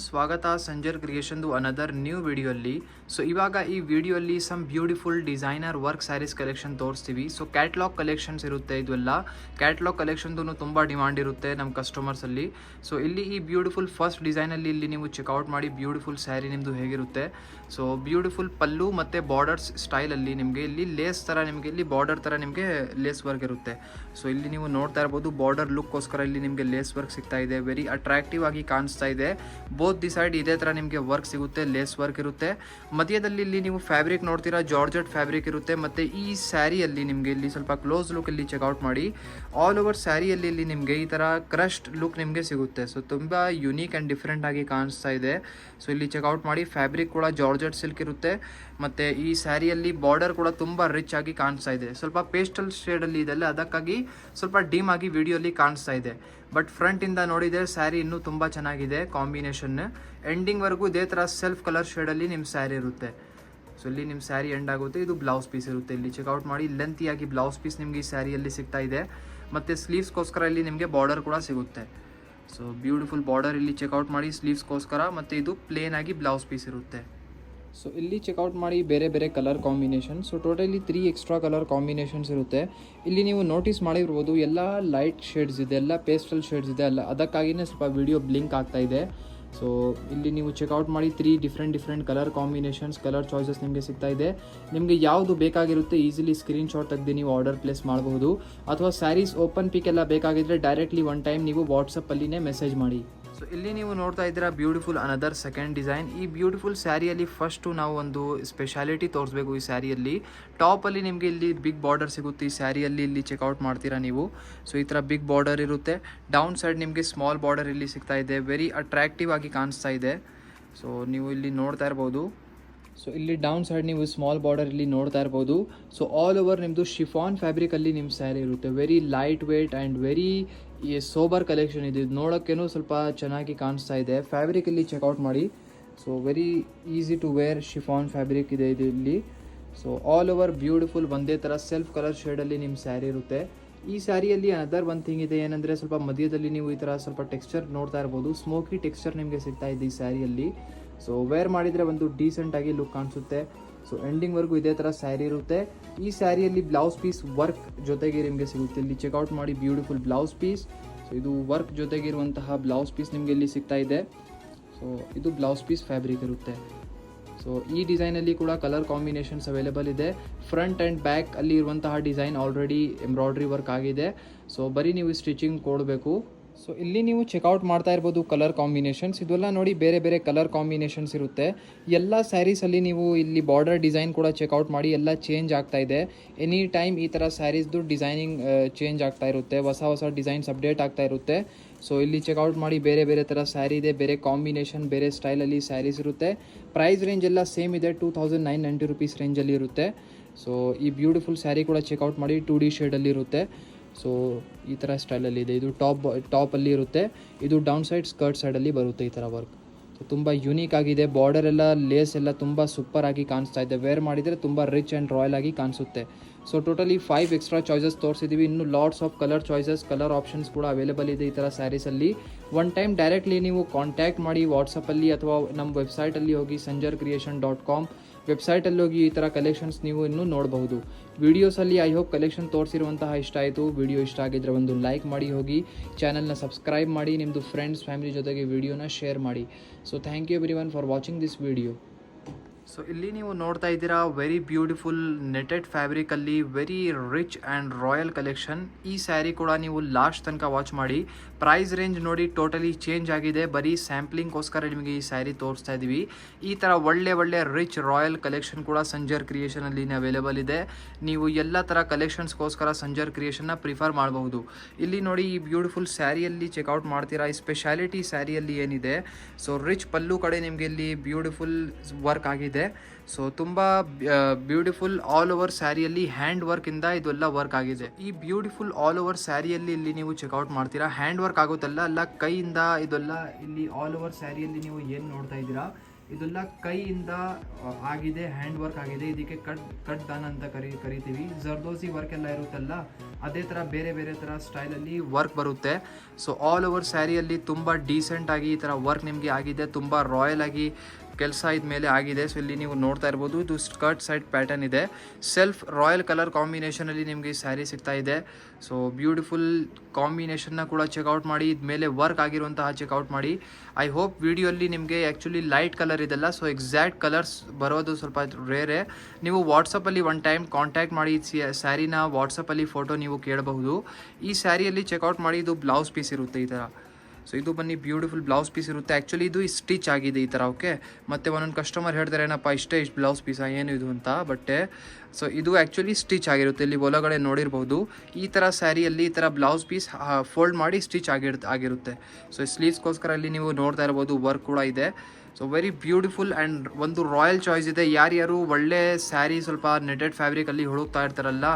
ಸ್ವಾಗತ ಸಂಜರ್ ಕ್ರಿಯೇಷನ್ದು another new ವಿಡಿಯೋಲ್ಲಿ. ಸೊ ಇವಾಗ ಈ ವಿಡಿಯೋಲ್ಲಿ some beautiful designer work sarees collection ತೋರಿಸ್ತೀವಿ. ಸೊ ಕ್ಯಾಟ್ಲಾಗ್ ಕಲೆಕ್ಷನ್ಸ್ ಇರುತ್ತೆ, ಇದೆಲ್ಲ ಕ್ಯಾಟ್ಲಾಗ್ ಕಲೆಕ್ಷನ್ದು ತುಂಬ ಡಿಮಾಂಡ್ ಇರುತ್ತೆ ನಮ್ಮ ಕಸ್ಟಮರ್ಸಲ್ಲಿ. ಸೊ ಇಲ್ಲಿ ಈ ಬ್ಯೂಟಿಫುಲ್ ಫಸ್ಟ್ ಡಿಸೈನಲ್ಲಿ ಇಲ್ಲಿ ನೀವು ಚೆಕ್ಔಟ್ ಮಾಡಿ ಬ್ಯೂಟಿಫುಲ್ ಸ್ಯಾರಿ ನಿಮ್ಮದು ಹೇಗಿರುತ್ತೆ. ಸೊ ಬ್ಯೂಟಿಫುಲ್ ಪಲ್ಲು ಮತ್ತು ಬಾರ್ಡರ್ಸ್ ಸ್ಟೈಲಲ್ಲಿ ನಿಮಗೆ ಇಲ್ಲಿ ಲೇಸ್ ಥರ, ನಿಮಗೆ ಇಲ್ಲಿ ಬಾರ್ಡರ್ ಥರ ನಿಮಗೆ ಲೇಸ್ ವರ್ಕ್ ಇರುತ್ತೆ. ಸೊ ಇಲ್ಲಿ ನೀವು ನೋಡ್ತಾ ಇರ್ಬೋದು, ಬಾರ್ಡರ್ ಲುಕ್ಕೋಸ್ಕರ ಇಲ್ಲಿ ನಿಮಗೆ ಲೇಸ್ ವರ್ಕ್ ಸಿಗ್ತಾ ಇದೆ. ವೆರಿ ಅಟ್ರಾಕ್ಟಿವ್ ಆಗಿ ಕಾಣಿಸ್ತಾ ಇದೆ. ಬೋತ್ ದಿ ಸೈಡ್ ಇದೇ ಥರ ನಿಮಗೆ ವರ್ಕ್ ಸಿಗುತ್ತೆ, ಲೇಸ್ ವರ್ಕ್ ಇರುತ್ತೆ. ಮಧ್ಯದಲ್ಲಿ ಇಲ್ಲಿ ನೀವು ಫ್ಯಾಬ್ರಿಕ್ ನೋಡ್ತೀರಾ, ಜಾರ್ಜೆಟ್ ಫ್ಯಾಬ್ರಿಕ್ ಇರುತ್ತೆ. ಮತ್ತು ಈ ಸ್ಯಾರಿಯಲ್ಲಿ ನಿಮಗೆ ಇಲ್ಲಿ ಸ್ವಲ್ಪ ಕ್ಲೋಸ್ ಲುಕ್ ಇಲ್ಲಿ ಚೆಕ್ಔಟ್ ಮಾಡಿ. ಆಲ್ ಓವರ್ ಸ್ಯಾರಿಯಲ್ಲಿ ಇಲ್ಲಿ ನಿಮಗೆ ಈ ಥರ ಕ್ರಶ್ಡ್ ಲುಕ್ ನಿಮಗೆ ಸಿಗುತ್ತೆ. ಸೊ ತುಂಬ ಯುನೀಕ್ ಆ್ಯಂಡ್ ಡಿಫ್ರೆಂಟ್ ಆಗಿ ಕಾಣಿಸ್ತಾ ಇದೆ. ಸೊ ಇಲ್ಲಿ ಚೆಕ್ಔಟ್ ಮಾಡಿ. ಫ್ಯಾಬ್ರಿಕ್ ಕೂಡ ಜಾರ್ಜೆಟ್ ಸಿಲ್ಕ್ ಇರುತ್ತೆ. ಮತ್ತು ಈ ಸ್ಯಾರಿಯಲ್ಲಿ ಬಾರ್ಡರ್ ಕೂಡ ತುಂಬ ರಿಚ್ ಆಗಿ ಕಾಣಿಸ್ತಾ ಇದೆ. ಸ್ವಲ್ಪ ಪೇಸ್ಟಲ್ ಶೇಡಲ್ಲಿ ಇದೆಲ್ಲ, ಅದಕ್ಕಾಗಿ ಸ್ವಲ್ಪ ಡೀಮ್ ಆಗಿ ವಿಡಿಯೋಲಿ ಕಾಣಿಸ್ತಾ ಇದೆ. ಬಟ್ ಫ್ರಂಟಿಂದ ನೋಡಿದರೆ ಸ್ಯಾರಿ ಇನ್ನೂ ತುಂಬ ಚೆನ್ನಾಗಿದೆ ಕಾಂಬಿನೇಷನ್. ಎಂಡಿಂಗ್ವರೆಗೂ ಇದೇ ಥರ ಸೆಲ್ಫ್ ಕಲರ್ ಶೇಡಲ್ಲಿ ನಿಮ್ಮ ಸ್ಯಾರಿ ಇರುತ್ತೆ. ಸೊ ಇಲ್ಲಿ ನಿಮ್ಮ ಸ್ಯಾರಿ ಎಂಡ್ ಆಗುತ್ತೆ. ಇದು ಬ್ಲೌಸ್ ಪೀಸ್ ಇರುತ್ತೆ. ಇಲ್ಲಿ ಚೆಕ್ಔಟ್ ಮಾಡಿ. ಲೆಂತಿಯಾಗಿ ಬ್ಲೌಸ್ ಪೀಸ್ ನಿಮಗೆ ಈ ಸ್ಯಾರಿಯಲ್ಲಿ ಸಿಗ್ತಾ ಇದೆ. ಮತ್ತು ಸ್ಲೀವ್ಸ್ಗೋಸ್ಕರ ಇಲ್ಲಿ ನಿಮಗೆ ಬಾರ್ಡರ್ ಕೂಡ ಸಿಗುತ್ತೆ. ಸೊ ಬ್ಯೂಟಿಫುಲ್ ಬಾರ್ಡರ್ ಇಲ್ಲಿ ಚೆಕ್ಔಟ್ ಮಾಡಿ ಸ್ಲೀವ್ಸ್ಗೋಸ್ಕರ. ಮತ್ತು ಇದು ಪ್ಲೇನ್ ಆಗಿ ಬ್ಲೌಸ್ ಪೀಸ್ ಇರುತ್ತೆ. ಸೊ ಇಲ್ಲಿ ಚೆಕ್ಔಟ್ ಮಾಡಿ ಬೇರೆ ಬೇರೆ colour combination. So totally 3 extra colour combinations ಇರುತ್ತೆ. ಇಲ್ಲಿ ನೀವು ನೋಟಿಸ್ ಮಾಡಿರ್ಬೋದು, ಎಲ್ಲ ಲೈಟ್ ಶೇಡ್ಸ್ ಇದೆ, ಎಲ್ಲ ಪೇಸ್ಟಲ್ ಶೇಡ್ಸ್ ಇದೆ ಅಲ್ಲ, ಅದಕ್ಕಾಗಿಯೇ ಸ್ವಲ್ಪ ವಿಡಿಯೋ ಬ್ಲಿಂಕ್ ಆಗ್ತಾ ಇದೆ. ಸೊ ಇಲ್ಲಿ ನೀವು ಚೆಕ್ಔಟ್ ಮಾಡಿ 3 different colour combinations, colour choices ನಿಮಗೆ ಸಿಗ್ತಾ ಇದೆ. ನಿಮಗೆ ಯಾವುದು ಬೇಕಾಗಿರುತ್ತೆ ಈಸಿಲಿ ಸ್ಕ್ರೀನ್ಶಾಟ್ ತೆಗೆದು ನೀವು ಆರ್ಡರ್ ಪ್ಲೇಸ್ ಮಾಡಬಹುದು. ಅಥವಾ ಸ್ಯಾರೀಸ್ ಓಪನ್ ಪಿಕ್ ಎಲ್ಲ ಬೇಕಾಗಿದ್ದರೆ ಡೈರೆಕ್ಟ್ಲಿ ಒನ್ ಟೈಮ್ ನೀವು ವಾಟ್ಸಪ್ಪಲ್ಲಿನೇ ಮೆಸೇಜ್ ಮಾಡಿ. ಸೊ ಇಲ್ಲಿ ನೀವು ನೋಡ್ತಾ ಇದ್ದೀರಾ ಬ್ಯೂಟಿಫುಲ್ ಅನದರ್ ಸೆಕೆಂಡ್ ಡಿಸೈನ್. ಈ ಬ್ಯೂಟಿಫುಲ್ ಸ್ಯಾರಿಯಲ್ಲಿ ಫಸ್ಟು ನಾವು ಒಂದು ಸ್ಪೆಷಾಲಿಟಿ ತೋರಿಸ್ಬೇಕು. ಈ ಸ್ಯಾರಿಯಲ್ಲಿ ಟಾಪಲ್ಲಿ ನಿಮಗೆ ಇಲ್ಲಿ ಬಿಗ್ ಬಾರ್ಡರ್ ಸಿಗುತ್ತೆ. ಈ ಸ್ಯಾರಿಯಲ್ಲಿ ಇಲ್ಲಿ ಚೆಕ್ಔಟ್ ಮಾಡ್ತೀರಾ ನೀವು. ಸೊ ಈ ಥರ ಬಿಗ್ ಬಾರ್ಡರ್ ಇರುತ್ತೆ. ಡೌನ್ ಸೈಡ್ ನಿಮಗೆ ಸ್ಮಾಲ್ ಬಾರ್ಡರ್ ಇಲ್ಲಿ ಸಿಗ್ತಾ ಇದೆ. ವೆರಿ ಅಟ್ರಾಕ್ಟಿವ್ ಆಗಿ ಕಾಣಿಸ್ತಾ ಇದೆ. ಸೊ ನೀವು ಇಲ್ಲಿ ನೋಡ್ತಾ ಇರ್ಬೋದು. ಸೊ ಇಲ್ಲಿ ಡೌನ್ ಸೈಡ್ ನೀವು ಸ್ಮಾಲ್ ಬಾರ್ಡರ್ ಇಲ್ಲಿ ನೋಡ್ತಾ ಇರ್ಬೋದು. ಸೊ ಆಲ್ ಓವರ್ ನಿಮ್ಮದು ಶಿಫಾನ್ ಫ್ಯಾಬ್ರಿಕಲ್ಲಿ ನಿಮ್ಮ ಸ್ಯಾರಿ ಇರುತ್ತೆ. Very light weight and very sober collection ಇದೆ. ಇದು ನೋಡೋಕ್ಕೇನು ಸ್ವಲ್ಪ ಚೆನ್ನಾಗಿ ಕಾಣಿಸ್ತಾ ಇದೆ. ಫ್ಯಾಬ್ರಿಕ್ ಇಲ್ಲಿ ಚೆಕ್ಔಟ್ ಮಾಡಿ. So very easy to wear chiffon fabric ಇದೆ ಇದು ಇಲ್ಲಿ. ಸೊ ಆಲ್ ಓವರ್ ಬ್ಯೂಟಿಫುಲ್ ಒಂದೇ ಥರ ಸೆಲ್ಫ್ ಕಲರ್ ಶೇಡಲ್ಲಿ ನಿಮ್ಮ ಸ್ಯಾರಿ ಇರುತ್ತೆ. ಈ ಸ್ಯಾರಿಯಲ್ಲಿ ಅದರ್ ಒಂದು ಥಿಂಗ್ ಇದೆ ಏನಂದರೆ, ಸ್ವಲ್ಪ ಮಧ್ಯದಲ್ಲಿ ನೀವು ಈ ಥರ ಸ್ವಲ್ಪ ಟೆಕ್ಸ್ಚರ್ ನೋಡ್ತಾ ಇರ್ಬೋದು. ಸ್ಮೋಕಿ ಟೆಕ್ಸ್ಚರ್ ನಿಮಗೆ ಸಿಗ್ತಾ ಇದೆ ಈ ಸ್ಯಾರಿಯಲ್ಲಿ. ಸೊ ವೇರ್ ಮಾಡಿದರೆ ಒಂದು ಡೀಸೆಂಟಾಗಿ ಲುಕ್ ಕಾಣಿಸುತ್ತೆ. ಸೊ ಎಂಡಿಂಗ್ವರೆಗೂ ಇದೇ ಥರ ಸ್ಯಾರಿ ಇರುತ್ತೆ. ಈ ಸ್ಯಾರಿಯಲ್ಲಿ ಬ್ಲೌಸ್ ಪೀಸ್ ವರ್ಕ್ ಜೊತೆಗೆ ನಿಮಗೆ ಸಿಗುತ್ತೆ. ಇಲ್ಲಿ ಚೆಕ್ಔಟ್ ಮಾಡಿ ಬ್ಯೂಟಿಫುಲ್ ಬ್ಲೌಸ್ ಪೀಸ್. ಸೊ ಇದು ವರ್ಕ್ ಜೊತೆಗಿರುವಂತಹ ಬ್ಲೌಸ್ ಪೀಸ್ ನಿಮಗೆ ಇಲ್ಲಿ ಸಿಗ್ತಾ ಇದೆ. ಸೊ ಇದು ಬ್ಲೌಸ್ ಪೀಸ್ ಫ್ಯಾಬ್ರಿಕ್ ಇರುತ್ತೆ. ಸೊ ಈ ಡಿಸೈನಲ್ಲಿ ಕೂಡ ಕಲರ್ ಕಾಂಬಿನೇಷನ್ಸ್ ಅವೈಲೇಬಲ್ ಇದೆ. ಫ್ರಂಟ್ ಆ್ಯಂಡ್ ಬ್ಯಾಕ್ ಅಲ್ಲಿ ಇರುವಂತಹ ಡಿಸೈನ್ ಆಲ್ರೆಡಿ ಎಂಬ್ರಾಯ್ಡ್ರಿ ವರ್ಕ್ ಆಗಿದೆ. ಸೊ ಬರೀ ನೀವು ಸ್ಟಿಚಿಂಗ್ ಕೊಡಬೇಕು. ಸೊ ಇಲ್ಲಿ ನೀವು ಚೆಕ್ಔಟ್ ಮಾಡ್ತಾ ಇರ್ಬೋದು ಕಲರ್ ಕಾಂಬಿನೇಷನ್ಸ್. ಇದೆಲ್ಲ ನೋಡಿ ಬೇರೆ ಬೇರೆ ಕಲರ್ ಕಾಂಬಿನೇಷನ್ಸ್ ಇರುತ್ತೆ. ಎಲ್ಲ ಸ್ಯಾರೀಸಲ್ಲಿ ನೀವು ಇಲ್ಲಿ ಬಾರ್ಡರ್ ಡಿಸೈನ್ ಕೂಡ ಚೆಕ್ಔಟ್ ಮಾಡಿ. ಎಲ್ಲ ಚೇಂಜ್ ಆಗ್ತಾ ಇದೆ. ಎನಿ ಟೈಮ್ ಈ ಥರ ಸ್ಯಾರೀಸ್ದು ಡಿಸೈನಿಂಗ್ ಚೇಂಜ್ ಆಗ್ತಾ ಇರುತ್ತೆ. ಹೊಸ ಡಿಸೈನ್ಸ್ ಅಪ್ಡೇಟ್ ಆಗ್ತಾ ಇರುತ್ತೆ. ಸೊ ಇಲ್ಲಿ ಚೆಕ್ಔಟ್ ಮಾಡಿ ಬೇರೆ ಬೇರೆ ಥರ ಸ್ಯಾರಿ ಇದೆ. ಬೇರೆ ಕಾಂಬಿನೇಷನ್, ಬೇರೆ ಸ್ಟೈಲಲ್ಲಿ ಸ್ಯಾರೀಸ್ ಇರುತ್ತೆ. ಪ್ರೈಸ್ ರೇಂಜ್ ಎಲ್ಲ ಸೇಮ್ ಇದೆ. 2990 ರುಪೀಸ್ ರೇಂಜಲ್ಲಿ ಇರುತ್ತೆ. ಸೊ ಈ ಬ್ಯೂಟಿಫುಲ್ ಸ್ಯಾರಿ ಕೂಡ ಚೆಕ್ಔಟ್ ಮಾಡಿ. 2D ಶೇಡಲ್ಲಿ ಇರುತ್ತೆ. ಸೊ ಈ ಥರ ಸ್ಟೈಲಲ್ಲಿ ಇದೆ. ಇದು ಟಾಪಲ್ಲಿ ಇರುತ್ತೆ. ಇದು ಡೌನ್ ಸೈಡ್ ಸ್ಕರ್ಟ್ ಸೈಡಲ್ಲಿ ಬರುತ್ತೆ ಈ ಥರ ವರ್ಕ್. ಸೊ ತುಂಬ ಯೂನಿಕ್ ಆಗಿದೆ. ಬಾರ್ಡರ್ ಎಲ್ಲ ಲೇಸ್ ಎಲ್ಲ ತುಂಬ ಸೂಪರ್ ಆಗಿ ಕಾಣಿಸ್ತಾ ಇದೆ. ವೇರ್ ಮಾಡಿದರೆ ತುಂಬ ರಿಚ್ ಆ್ಯಂಡ್ ರಾಯಲ್ ಆಗಿ ಕಾಣಿಸುತ್ತೆ. ಸೊ ಟೋಟಲಿ 5 ಎಕ್ಸ್ಟ್ರಾ ಚಾಯ್ಸಸ್ ತೋರಿಸಿದ್ದೀವಿ. ಇನ್ನು lots of colour choices, colour options ಕೂಡ ಅವೈಲೇಬಲ್ ಇದೆ ಈ ಥರ ಸ್ಯಾರೀಸಲ್ಲಿ. ಒನ್ ಟೈಮ್ ಡೈರೆಕ್ಟ್ಲಿ ನೀವು ಕಾಂಟ್ಯಾಕ್ಟ್ ಮಾಡಿ ವಾಟ್ಸಪ್ಪಲ್ಲಿ ಅಥವಾ ನಮ್ಮ ವೆಬ್ಸೈಟಲ್ಲಿ ಹೋಗಿ sanjarcreation.com ವೆಬ್ಸೈಟಲ್ಲಿ ಹೋಗಿ ಈ ಥರ ಕಲೆಕ್ಷನ್ಸ್ ನೀವು ಇನ್ನೂ ನೋಡಬಹುದು. ವೀಡಿಯೋಸಲ್ಲಿ ಐ ಹೋಪ್ ಕಲೆಕ್ಷನ್ ತೋರಿಸಿರುವಂತಹ ಇಷ್ಟ ಆಯಿತು. ವಿಡಿಯೋ ಇಷ್ಟ ಆಗಿದ್ದರೆ ಒಂದು ಲೈಕ್ ಮಾಡಿ ಹೋಗಿ. ಚಾನಲ್ನ ಸಬ್ಸ್ಕ್ರೈಬ್ ಮಾಡಿ. ನಿಮ್ಮದು ಫ್ರೆಂಡ್ಸ್ ಫ್ಯಾಮಿಲಿ ಜೊತೆಗೆ ವಿಡಿಯೋನ ಶೇರ್ ಮಾಡಿ. So thank you everyone for watching this video. So ಇಲ್ಲಿ ನೀವು ನೋಡ್ತಾ ಇದ್ದೀರಾ ವೆರಿ ಬ್ಯೂಟಿಫುಲ್ ನೆಟೆಡ್ ಫ್ಯಾಬ್ರಿಕಲ್ಲಿ very rich and royal collection. ಈ ಸ್ಯಾರಿ ಕೂಡ ನೀವು ಲಾಸ್ಟ್ ತನಕ ವಾಚ್ ಮಾಡಿ. ಪ್ರೈಸ್ ರೇಂಜ್ ನೋಡಿ ಟೋಟಲಿ ಚೇಂಜ್ ಆಗಿದೆ. ಬರೀ ಸ್ಯಾಂಪ್ಲಿಂಗ್ಗೋಸ್ಕರ ನಿಮಗೆ ಈ ಸ್ಯಾರಿ ತೋರಿಸ್ತಾ ಇದ್ದೀವಿ. ಈ ಥರ ಒಳ್ಳೆ ರಿಚ್ ರಾಯಲ್ ಕಲೆಕ್ಷನ್ ಕೂಡ ಸಂಜರ್ ಕ್ರಿಯೇಷನಲ್ಲಿ ಅವೈಲೇಬಲ್ ಇದೆ. ನೀವು ಎಲ್ಲ ಥರ ಕಲೆಕ್ಷನ್ಸ್ಗೋಸ್ಕರ ಸಂಜರ್ ಕ್ರಿಯೇಷನ್ನ ಪ್ರಿಫರ್ ಮಾಡಬಹುದು. ಇಲ್ಲಿ ನೋಡಿ ಈ ಬ್ಯೂಟಿಫುಲ್ ಸ್ಯಾರಿಯಲ್ಲಿ ಚೆಕ್ಔಟ್ ಮಾಡ್ತೀರಾ. ಈ ಸ್ಪೆಷಾಲಿಟಿ ಸ್ಯಾರಿಯಲ್ಲಿ ಏನಿದೆ, ಸೊ ರಿಚ್ ಪಲ್ಲು ಕಡೆ ನಿಮಗೆ ಇಲ್ಲಿ ಬ್ಯೂಟಿಫುಲ್ ವರ್ಕ್ ಆಗಿದೆ. ಸೊ ತುಂಬ ಬ್ಯೂಟಿಫುಲ್ ಆಲ್ ಓವರ್ ಸ್ಯಾರಿಯಲ್ಲಿ ಹ್ಯಾಂಡ್ ವರ್ಕಿಂದ ಇದೆಲ್ಲ ವರ್ಕ್ ಆಗಿದೆ. ಈ ಬ್ಯೂಟಿಫುಲ್ ಆಲ್ ಓವರ್ ಸ್ಯಾರಿಯಲ್ಲಿ ಇಲ್ಲಿ ನೀವು ಚೆಕ್ಔಟ್ ಮಾಡ್ತೀರಾ. ಹ್ಯಾಂಡ್ ವರ್ಕ್ ಆಗುತ್ತಲ್ಲ, ಕೈಯಿಂದ ಇದೆಲ್ಲ ಇಲ್ಲಿ ಆಲ್ ಓವರ್ ಸ್ಯಾರಿಯಲ್ಲಿ ನೀವು ಏನು ನೋಡ್ತಾ ಇದ್ದೀರಾ, ಇದೆಲ್ಲ ಕೈಯಿಂದ ಆಗಿದೆ, ಹ್ಯಾಂಡ್ ವರ್ಕ್ ಆಗಿದೆ. ಇದಕ್ಕೆ ಕಟ್ ದಾನ ಅಂತ ಕರಿತೀವಿ. ಜರ್ದೋಸಿ ವರ್ಕ್ ಎಲ್ಲ ಇರುತ್ತಲ್ಲ, ಅದೇ ಥರ ಬೇರೆ ಬೇರೆ ಥರ ಸ್ಟೈಲಲ್ಲಿ ವರ್ಕ್ ಬರುತ್ತೆ. ಸೊ ಆಲ್ ಓವರ್ ಸ್ಯಾರಿಯಲ್ಲಿ ತುಂಬ ಡೀಸೆಂಟಾಗಿ ಈ ಥರ ವರ್ಕ್ ನಿಮಗೆ ಆಗಿದೆ, ತುಂಬ ರಾಯಲ್ ಆಗಿ ಕೆಲಸ ಇದ್ಮೇಲೆ ಆಗಿದೆ. ಸೊ ಇಲ್ಲಿ ನೀವು ನೋಡ್ತಾ ಇರ್ಬೋದು, ಇದು ಸ್ಕರ್ಟ್ ಸೈಡ್ ಪ್ಯಾಟರ್ನ್ ಇದೆ. ಸೆಲ್ಫ್ ರಾಯಲ್ ಕಲರ್ ಕಾಂಬಿನೇಷನಲ್ಲಿ ನಿಮಗೆ ಈ ಸ್ಯಾರಿ ಸಿಗ್ತಾ ಇದೆ. ಸೊ ಬ್ಯೂಟಿಫುಲ್ ಕಾಂಬಿನೇಷನ್ನ ಕೂಡ ಚೆಕ್ಔಟ್ ಮಾಡಿ, ಇದ್ಮೇಲೆ ವರ್ಕ್ ಆಗಿರುವಂತಹ ಚೆಕ್ಔಟ್ ಮಾಡಿ. ಐ ಹೋಪ್ ವಿಡಿಯೋಲ್ಲಿ ನಿಮಗೆ ಆ್ಯಕ್ಚುಲಿ ಲೈಟ್ ಕಲರ್ ಇದೆಲ್ಲ, ಸೊ ಎಕ್ಸಾಕ್ಟ್ ಕಲರ್ಸ್ ಬರೋದು ಸ್ವಲ್ಪ ರೇರೆ. ನೀವು ವಾಟ್ಸಪ್ಪಲ್ಲಿ ಒನ್ ಟೈಮ್ ಕಾಂಟ್ಯಾಕ್ಟ್ ಮಾಡಿ ಸ್ಯಾರಿನ ವಾಟ್ಸಪ್ಪಲ್ಲಿ ಫೋಟೋ ನೀವು ಕೇಳಬಹುದು. ಈ ಸ್ಯಾರಿಯಲ್ಲಿ ಚೆಕ್ಔಟ್ ಮಾಡಿ. ಇದು ಬ್ಲೌಸ್ ಪೀಸ್ ಇರುತ್ತೆ ಈ ಥರ. ಸೊ ಇದು ಬನ್ನಿ ಬ್ಯೂಟಿಫುಲ್ ಬ್ಲೌಸ್ ಪೀಸ್ ಇರುತ್ತೆ. ಆ್ಯಕ್ಚುಲಿ ಇದು ಸ್ಟಿಚ್ ಆಗಿದೆ ಈ ಥರ. ಓಕೆ, ಮತ್ತು ಒಂದೊಂದು ಕಸ್ಟಮರ್ ಹೇಳ್ತಾರೆ ಏನಪ್ಪ ಇಷ್ಟು ಬ್ಲೌಸ್ ಪೀಸಾ ಏನು ಇದು ಅಂತ, ಬಟ್ಟೆ. ಸೊ ಇದು ಆ್ಯಕ್ಚುಲಿ ಸ್ಟಿಚ್ ಆಗಿರುತ್ತೆ. ಇಲ್ಲಿ ಒಳಗಡೆ ನೋಡಿರ್ಬೋದು, ಈ ಥರ ಸ್ಯಾರಿಯಲ್ಲಿ ಈ ಥರ ಬ್ಲೌಸ್ ಪೀಸ್ ಫೋಲ್ಡ್ ಮಾಡಿ ಸ್ಟಿಚ್ ಆಗಿರುತ್ತೆ. ಸೊ ಸ್ಲೀವ್ಸ್ಗೋಸ್ಕರ ಇಲ್ಲಿ ನೀವು ನೋಡ್ತಾ ಇರ್ಬೋದು, ವರ್ಕ್ ಕೂಡ ಇದೆ. ಸೊ ವೆರಿ ಬ್ಯೂಟಿಫುಲ್ ಆ್ಯಂಡ್ ಒಂದು ರಾಯಲ್ ಚಾಯ್ಸ್ ಇದೆ. ಯಾರ್ಯಾರು ಒಳ್ಳೆ ಸ್ಯಾರಿ ಸ್ವಲ್ಪ ನೆಟೆಡ್ ಫ್ಯಾಬ್ರಿಕಲ್ಲಿ ಹುಡುಕ್ತಾ ಇರ್ತಾರಲ್ಲ,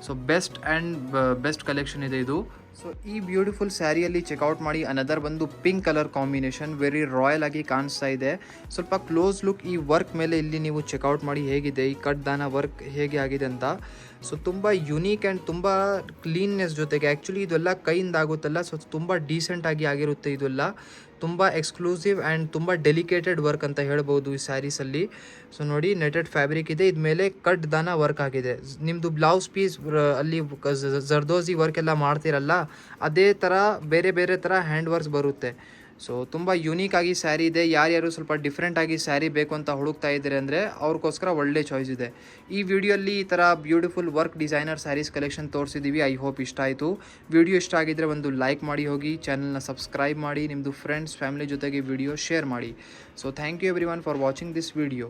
ಸೊ ಬೆಸ್ಟ್ ಕಲೆಕ್ಷನ್ ಇದೆ ಇದು. ಸೊ ಈ ಬ್ಯೂಟಿಫುಲ್ ಸ್ಯಾರಿಯಲ್ಲಿ ಚೆಕ್ಔಟ್ ಮಾಡಿ. ಅನದರ್ ಬಂದು pink colour combination, very royal ಆಗಿ ಕಾಣಿಸ್ತಾ ಇದೆ. ಸ್ವಲ್ಪ ಕ್ಲೋಸ್ ಲುಕ್ ಈ ವರ್ಕ್ ಮೇಲೆ ಇಲ್ಲಿ ನೀವು ಚೆಕ್ಔಟ್ ಮಾಡಿ ಹೇಗಿದೆ, ಈ ಕಟ್ ದಾನ ವರ್ಕ್ ಹೇಗೆ ಆಗಿದೆ ಅಂತ. ಸೊ ತುಂಬ ಯುನೀಕ್ ಆ್ಯಂಡ್ ತುಂಬ ಕ್ಲೀನ್ನೆಸ್ ಜೊತೆಗೆ, ಆ್ಯಕ್ಚುಲಿ ಇದೆಲ್ಲ ಕೈಯಿಂದ ಆಗುತ್ತಲ್ಲ, ಸೊ ತುಂಬ ಡೀಸೆಂಟಾಗಿ ಆಗಿರುತ್ತೆ. ಇದೆಲ್ಲ ತುಂಬ ಎಕ್ಸ್ಕ್ಲೂಸಿವ್ ಆ್ಯಂಡ್ ತುಂಬ ಡೆಲಿಕೇಟೆಡ್ ವರ್ಕ್ ಅಂತ ಹೇಳ್ಬೋದು ಈ ಸ್ಯಾರೀಸಲ್ಲಿ. ಸೊ ನೋಡಿ, ನೆಟೆಡ್ ಫ್ಯಾಬ್ರಿಕ್ ಇದೆ, ಇದ್ಮೇಲೆ ಕಟ್ ದಾನ ವರ್ಕ್ ಆಗಿದೆ. ನಿಮ್ಮದು ಬ್ಲೌಸ್ ಪೀಸ್ ಅಲ್ಲಿ ಜರ್ದೋಸಿ ವರ್ಕ್ ಎಲ್ಲ ಮಾಡ್ತಿರಲ್ಲ, ಅದೇ ಥರ ಬೇರೆ ಬೇರೆ ಥರ ಹ್ಯಾಂಡ್ ವರ್ಕ್ಸ್ ಬರುತ್ತೆ. ಸೊ ತುಂಬ ಯುನೀಕ್ ಆಗಿ ಸ್ಯಾರಿ ಇದೆ. ಯಾರ್ಯಾರು ಸ್ವಲ್ಪ ಡಿಫ್ರೆಂಟಾಗಿ ಸ್ಯಾರಿ ಬೇಕು ಅಂತ ಹುಡುಕ್ತಾ ಇದ್ದಾರೆ ಅಂದರೆ ಅವ್ರಿಗೋಸ್ಕರ ಒಳ್ಳೆ ಚಾಯ್ಸ್ ಇದೆ. ಈ ವಿಡಿಯೋಲ್ಲಿ ಈ ಥರ beautiful work designer sarees collection ತೋರಿಸಿದ್ದೀವಿ. ಐ ಹೋಪ್ ಇಷ್ಟ ಆಯಿತು. ವಿಡಿಯೋ ಇಷ್ಟ ಆಗಿದ್ದರೆ ಒಂದು ಲೈಕ್ ಮಾಡಿ ಹೋಗಿ, ಚಾನಲ್ನ ಸಬ್ಸ್ಕ್ರೈಬ್ ಮಾಡಿ, ನಿಮ್ಮದು ಫ್ರೆಂಡ್ಸ್ ಫ್ಯಾಮಿಲಿ ಜೊತೆಗೆ ವಿಡಿಯೋ ಶೇರ್ ಮಾಡಿ. So thank you everyone for watching this video.